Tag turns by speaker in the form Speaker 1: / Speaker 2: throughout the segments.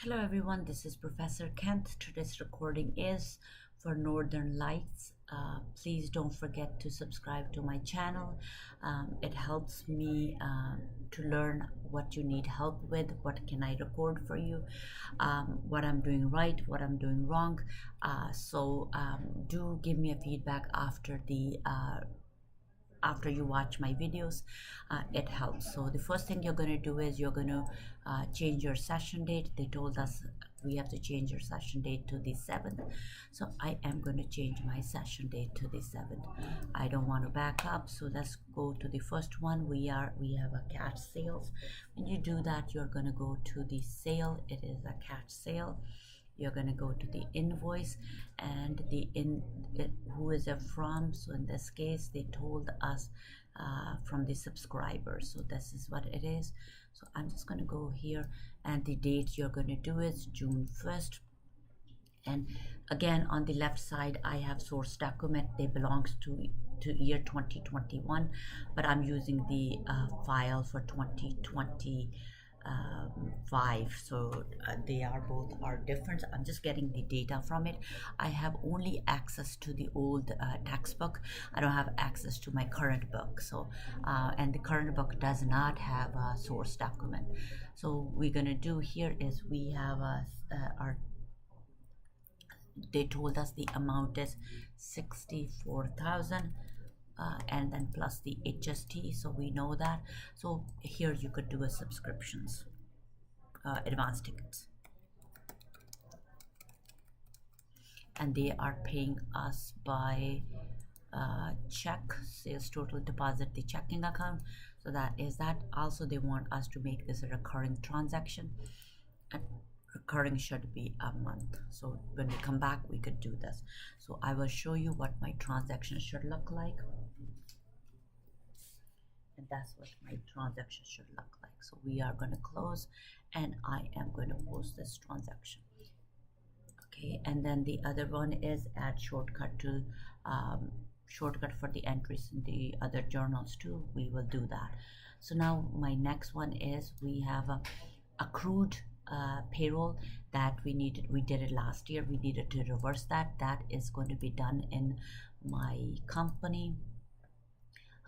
Speaker 1: Hello everyone, this is Professor Kent. Today's recording is for Northern Lights. Please don't forget to subscribe to my channel. It helps me to learn what you need help with, what can I record for you, what I'm doing right, what I'm doing wrong. So do give me a feedback after you watch my videos. It helps. So the first thing you're going to do is you're going to change your session date. They told us we have to change your session date to the 7th, so I am going to change my session date to the 7th. I don't want to back up, so let's go to the first one. We have a cash sales. When you do that, you're going to go to the sale. It is a cash sale. You're going to go to the invoice and who is it from. So in this case they told us from the subscribers, so this is what it is. So I'm just going to go here, and the date you're going to do is June 1st. And again, on the left side I have source document. They belongs to year 2021, but I'm using the file for 2020 5, so they are both are different. I'm just getting the data from it. I have only access to the old textbook. I don't have access to my current book. So and the current book does not have a source document. So we're gonna do here is we have our they told us the amount is 64,000 and then plus the HST, so we know that. So here you could do a subscriptions, advanced tickets, and they are paying us by check, sales total, deposit, the checking account. So that is that. Also they want us to make this a recurring transaction, and recurring should be a month. So when we come back we could do this. So I will show you what my transaction should look like, and that's what my transaction should look like. So we are going to close, and I am going to post this transaction. Okay, and then the other one is add shortcut to shortcut for the entries in the other journals too. We will do that. So now my next one is we have a accrued payroll that we did it last year. We needed to reverse that. That is going to be done in my company.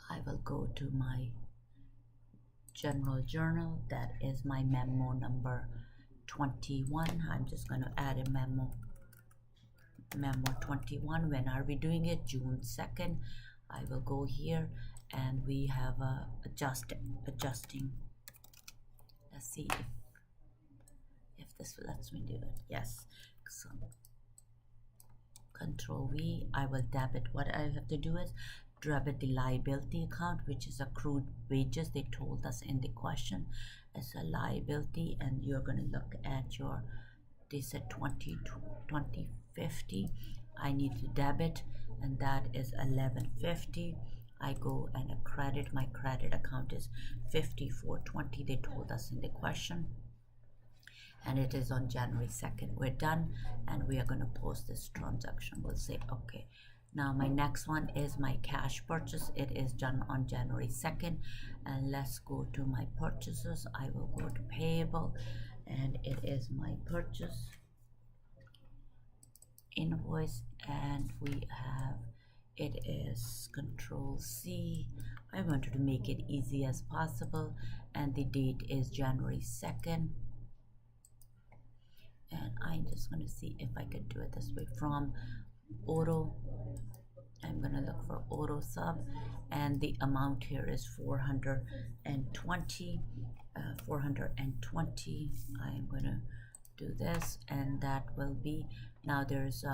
Speaker 1: I will go to my general journal. That is my memo number 21. I'm just going to add a memo 21. When are we doing it? June 2nd. I will go here, and we have adjusting. Let's see if this lets me do it. Yes. So Control V. I will debit. What I have to do is debit the liability account, which is accrued wages. They told us in the question it's a liability, and you're going to look at your, they said 2050. I need to debit, and that is 1150. I go and credit. My credit account is 5420. They told us in the question, and it is on January 2nd. We're done, and we are going to post this transaction. We'll say okay. Now my next one is my cash purchase. It is done on January 2nd, and let's go to my purchases. I will go to payable, and it is my purchase invoice, and we have, it is Control C. I wanted to make it easy as possible, and the date is January 2nd. And I'm just going to see if I could do it this way. From auto, I'm going to look for auto sub, and the amount here is 420. 420. I am going to do this, and that will be, now there's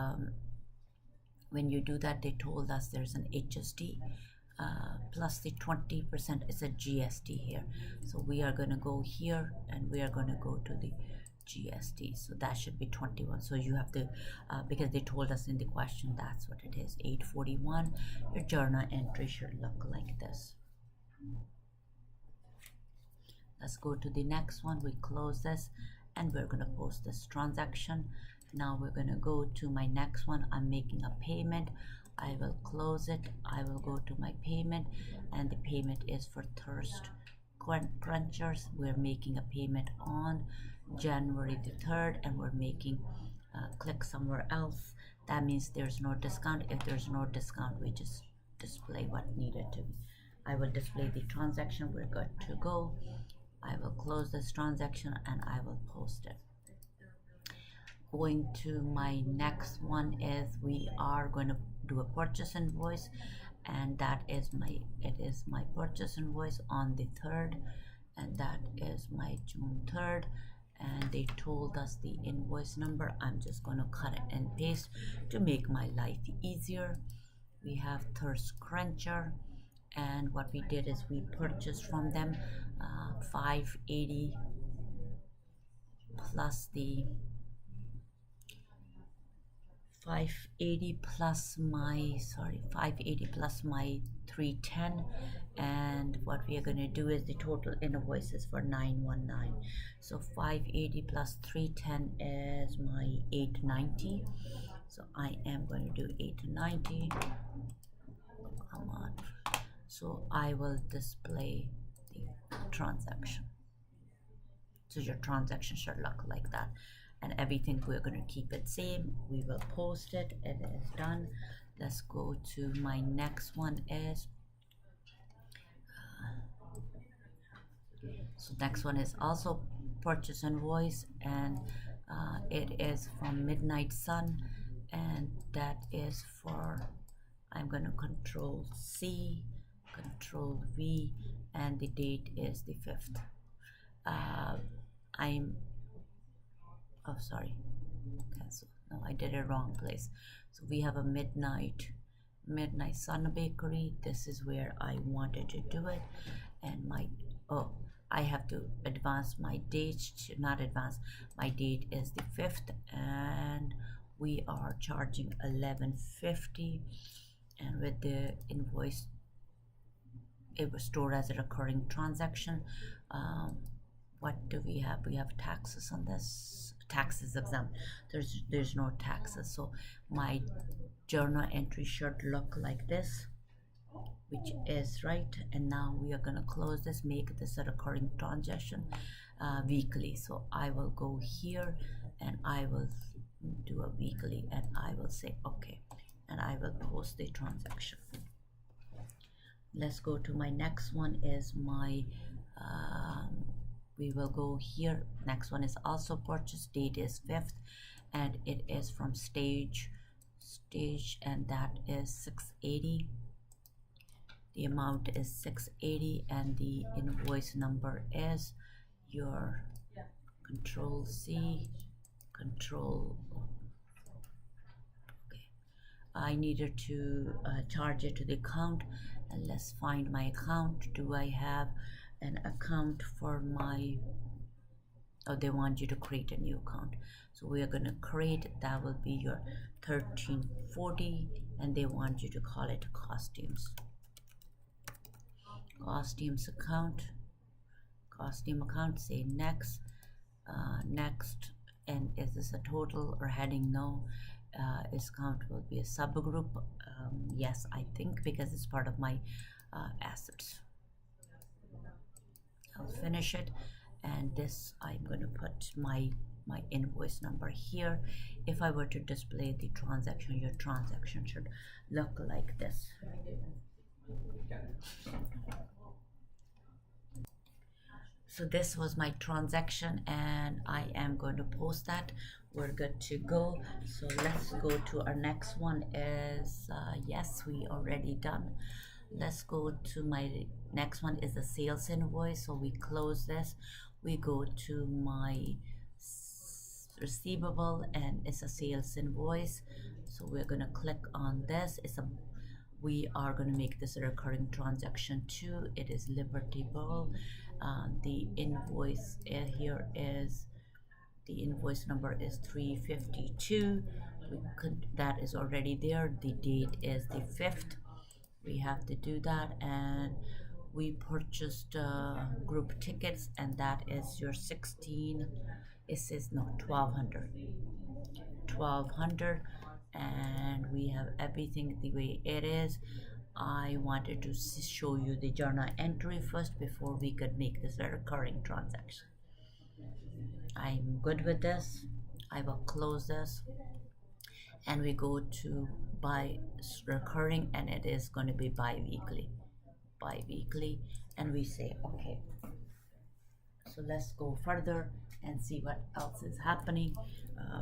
Speaker 1: when you do that, they told us there's an HST plus the 20%. It's a GST here, so we are going to go here, and we are going to go to the GST. So that should be 21. So you have to because they told us in the question, that's what it is, 841. Your journal entry should look like this. Let's go to the next one. We close this, and we're going to post this transaction. Now we're going to go to my next one. I'm making a payment. I will close it. I will go to my payment, and the payment is for Thirst Quenchers. We're making a payment on January the 3rd, and we're making click somewhere else. That means there's no discount. If there's no discount, we just display what needed to be. I will display the transaction. We're good to go. I will close this transaction and I will post it. Going to my next one is we are going to do a purchase invoice, and that is my purchase invoice on the 3rd, and that is my June 3rd, and they told us the invoice number. I'm just going to cut it and paste to make my life easier. We have Thirst Cruncher, and what we did is we purchased from them 580 plus the 580 plus my 310, and what we are going to do is the total invoices for 919. So 580 plus 310 is my 890. So I am going to do 890. Come on. So I will display the transaction. So your transaction should look like that, and everything we're going to keep it same. We will post it. It is done. Let's go to my next one is so next one is also purchase invoice, and it is from Midnight Sun, and that is for, I'm going to Control C, Control V, and the date is the 5th. Sorry, cancel. No, I did it wrong place. So we have a Midnight Sun Bakery. This is where I wanted to do it, and I have to advance my date, not advance. My date is the 5th, and we are charging $11.50, and with the invoice, it was stored as a recurring transaction. What do we have? We have taxes on this. Taxes exempt. There's no taxes. So my journal entry should look like this, which is right. And now we are gonna close this, make this a recurring transaction weekly. So I will go here and I will do a weekly, and I will say okay, and I will post the transaction. Let's go to my next one is my we will go here. Next one is also purchase, date is 5th, and it is from stage, and that is 680. The amount is 680, and the invoice number is your Control C, Control. Okay, I needed to charge it to the account, and let's find my account. Do I have an account for my, oh, they want you to create a new account, so we are going to create, that will be your 1340, and they want you to call it costumes account, costume account. Say next, next, and is this a total or heading? No. Its count will be a subgroup. Yes, I think, because it's part of my assets. I'll finish it, and this I'm going to put my invoice number here. If I were to display the transaction, your transaction should look like this. So this was my transaction, and I am going to post that. We're good to go. So let's go to our next one is yes, we already done. Let's go to my next one is the sales invoice. So we close this, we go to my receivable, and it's a sales invoice. So we're going to click on this. We are going to make this a recurring transaction too. It is Liberty Bowl. The invoice here is, the invoice number is 352. That is already there. The date is the 5th. We have to do that, and we purchased group tickets, and that is your 16. It says no, 1200, and we have everything the way it is. I wanted to show you the journal entry first before we could make this a recurring transaction. I'm good with this. I will close this and we go to by recurring, and it is going to be bi-weekly, and we say okay. So let's go further and see what else is happening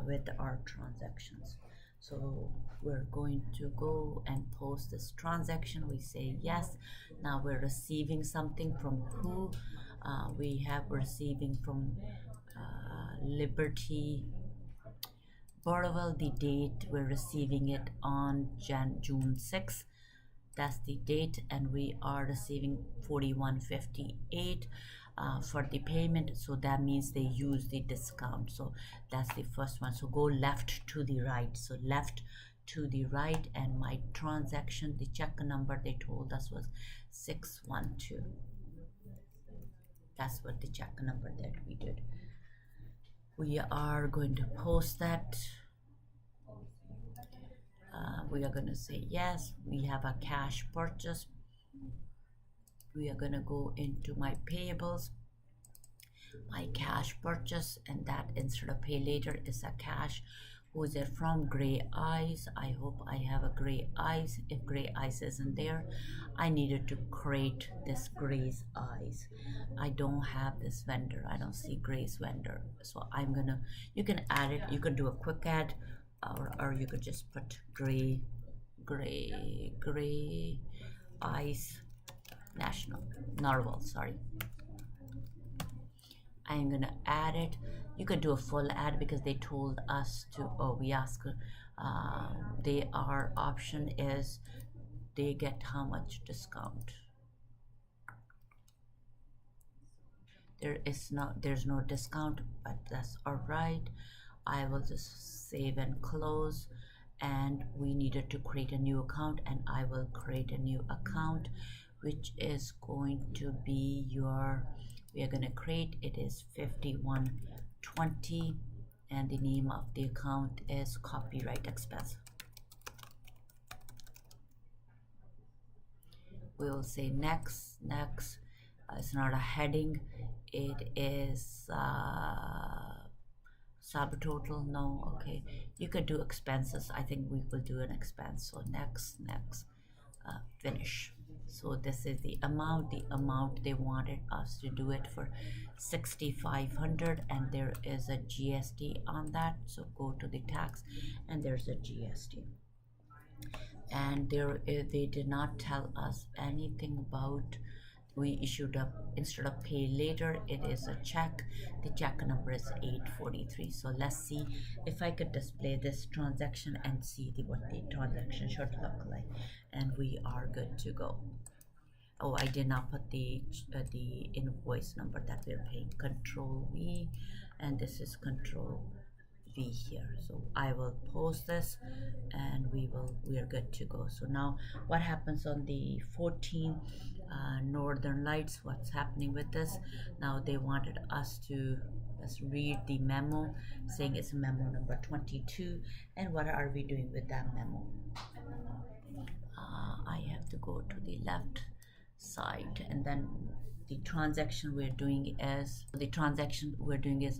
Speaker 1: with our transactions. So we're going to go and post this transaction. We say yes. Now we're receiving something from who? We have receiving from Liberty Borrowell. The date we're receiving it on June 6th. That's the date, and we are receiving 41.58 for the payment. So that means they use the discount. So that's the first one. So go left to the right. So left to the right, and my transaction, the check number they told us was 612. That's what the check number that we did. We are going to post that. We are going to say yes. We have a cash purchase. We are going to go into my payables, my cash purchase, and that instead of pay later is a cash. Who is it from? Gray Eyes. I hope I have a Gray Eyes. If Gray Eyes isn't there, I needed to create this Gray's Eyes. I don't have this vendor. I don't see Gray's vendor. So I'm gonna, you can add it. You can do a quick add, or you could just put Gray Eyes National Narwhal, sorry. I'm gonna add it. You could do a full ad because they told us to. Oh, we ask. Our option is they get how much discount. There's no discount, but that's all right. I will just save and close, and we needed to create a new account, and I will create a new account, which is going to be your, we are going to create, it is 5120, and the name of the account is copyright expense. We will say next. It's not a heading, it is subtotal. No, okay, you could do expenses. I think we will do an expense. So next, finish. So this is the amount they wanted us to do it for 6,500, and there is a GST on that. So go to the tax, and there's a GST. And they did not tell us anything about, we issued up, instead of pay later, it is a check. The check number is 843. So let's see if I could display this transaction and see what the transaction should look like, and we are good to go. Oh, I did not put the invoice number that we're paying. Control V, and this is Control V here. So I will post this, and we are good to go. So now what happens on the 14 Northern Lights? What's happening with this? Now they wanted us to, let's read the memo, saying it's memo number 22. And what are we doing with that memo? I have to go to the left side, and then the transaction we're doing is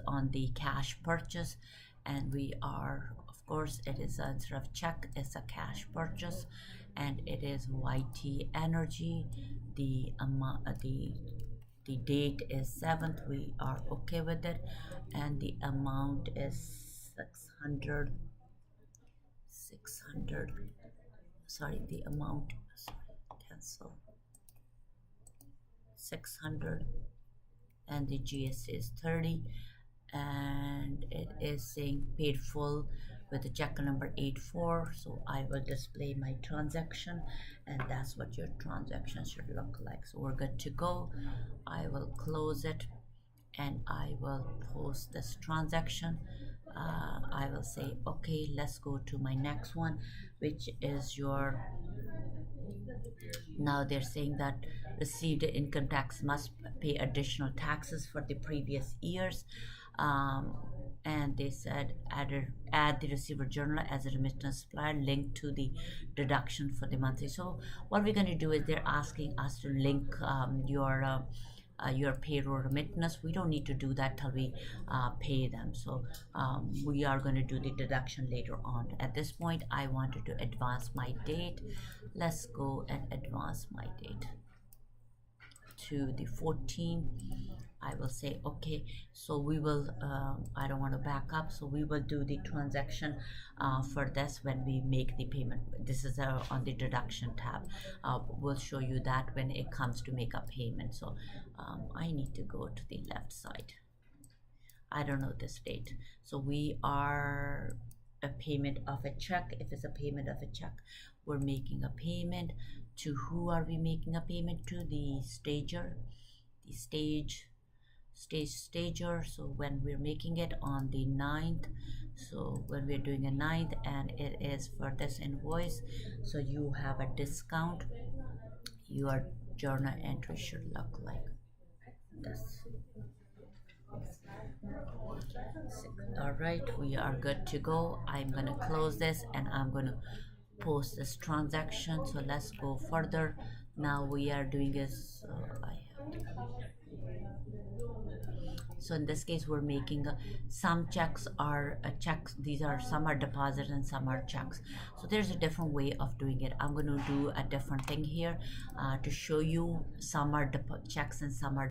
Speaker 1: on the cash purchase, and we are, of course, it is instead of check, it's a cash purchase, and it is YT Energy. The amount, the date is 7th. We are okay with it, and the amount is 600. Sorry, the amount. Sorry, cancel. 600, and the GST is 30, and it is saying paid full with the check number 84. So I will display my transaction, and that's what your transaction should look like. So we're good to go. I will close it, and I will post this transaction. I will say okay, let's go to my next one, which is your, now they're saying that received income tax must pay additional taxes for the previous years, and they said add the receiver journal as a remittance supplier linked to the deduction for the monthly. So what we're going to do is they're asking us to link your your payroll remittance. We don't need to do that till we pay them. So we are going to do the deduction later on. At this point, I wanted to advance my date. Let's go and advance my date to the 14th. I will say okay. So we will I don't want to back up, so we will do the transaction for this when we make the payment. This is on the deduction tab. We'll show you that when it comes to make a payment. So I need to go to the left side. I don't know this date. So we are a payment of a check. If it's a payment of a check, we're making a payment to who are we making a payment to? The stager, the stager. So when we're making it on the 9th, so when we're doing a 9th, and it is for this invoice, so you have a discount. Your journal entry should look like this. All right, we are good to go. I'm gonna close this and I'm gonna post this transaction. So let's go further. Now we are doing is so in this case we're making some checks are checks, these are some are deposits and some are checks. So there's a different way of doing it. I'm going to do a different thing here to show you. Some are checks and some are